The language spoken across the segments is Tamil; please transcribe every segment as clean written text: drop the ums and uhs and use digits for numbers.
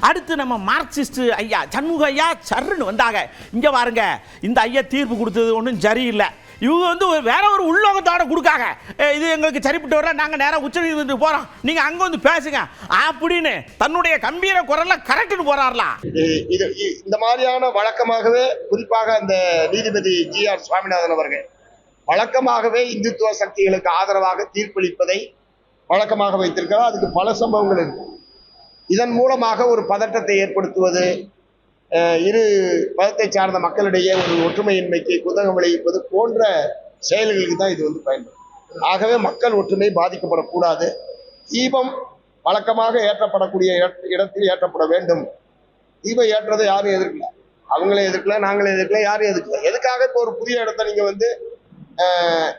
அடுத்து நம்ம மார்க்சிஸ்ட் ஐயா சண்முக ஐயா சர்ன்னு வந்தாங்க. இங்கே பாருங்க, இந்த ஐயா தீர்ப்பு கொடுத்தது ஒன்றும் சரியில்லை. இவங்க வந்து வேற ஒரு உள்நோக்கத்தோட கொடுக்காங்க. இது எங்களுக்கு சரிப்பட்டு வர, நாங்கள் நேராக உச்சநீதிமன்றத்துக்கு போகிறோம், நீங்கள் அங்கே வந்து பேசுங்க அப்படின்னு தன்னுடைய கம்பீர குரல்ல கரெக்டுன்னு போறாரலாம். இது இந்த மாதிரியான வழக்கமாகவே, குறிப்பாக அந்த நீதிபதி GR சுவாமிநாதன் அவர்கள் வழக்கமாகவே இந்துத்துவ சக்திகளுக்கு ஆதரவாக தீர்ப்பளிப்பதை வழக்கமாக வைத்திருக்கிறார். அதுக்கு பல சம்பவங்கள் இருக்கு. இதன் மூலமாக ஒரு பதட்டத்தை ஏற்படுத்துவது, இரு மதத்தை சார்ந்த மக்களிடையே ஒரு ஒற்றுமையின்மைக்கு குதகம் விளைவிப்பது போன்ற செயல்களுக்கு தான் இது வந்து பயன்படும். ஆகவே மக்கள் ஒற்றுமை பாதிக்கப்படக்கூடாது. தீபம் வழக்கமாக ஏற்றப்படக்கூடிய இடத்தில் ஏற்றப்பட வேண்டும். தீபம் ஏற்றதை யாரும் எதிர்க்கல, அவங்களே எதிர்க்கல, நாங்களே எதிர்க்கல, யாரும் எதிர்க்கல. எதுக்காக இப்போ ஒரு புதிய இடத்தை நீங்க வந்து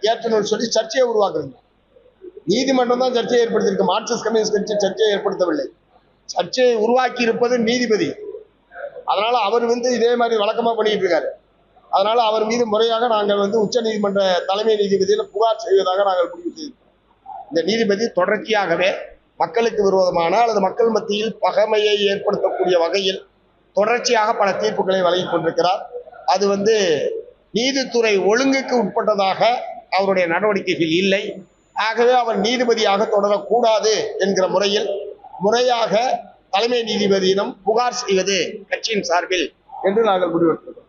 ஏற்றணும்னு சொல்லி சர்ச்சையை உருவாக்குறீங்க? நீதிமன்றம் தான் சர்ச்சையை ஏற்படுத்தியிருக்கு. மார்க்சிஸ்ட் கம்யூனிஸ்ட் கட்சி சர்ச்சையை ஏற்படுத்தவில்லை. சர்ச்சையை உருவாக்கி இருப்பது நீதிபதி. அதனால அவர் வந்து இதே மாதிரி வழக்கமா பண்ணிட்டு இருக்காரு. அதனால அவர் மீது முறையாக நாங்கள் வந்து உச்ச நீதிமன்ற தலைமை நீதிபதியில் புகார் செய்வதாக நாங்கள் முடிவு செய்தோம். இந்த நீதிபதி தொடர்ச்சியாகவே மக்களுக்கு விரோதமான அல்லது மக்கள் மத்தியில் பகைமையை ஏற்படுத்தக்கூடிய வகையில் தொடர்ச்சியாக பல தீர்ப்புகளை வழங்கி கொண்டிருக்கிறார். அது வந்து நீதித்துறை ஒழுங்குக்கு உட்பட்டதாக அவருடைய நடவடிக்கைகள் இல்லை. ஆகவே அவர் நீதிபதியாக தொடரக்கூடாது என்கிற முறையில் முறையாக தலைமை நீதிபதியிடம் புகார் செய்வது கட்சியின் சார்பில் என்று நாங்கள் முடிவெடுக்கிறோம்.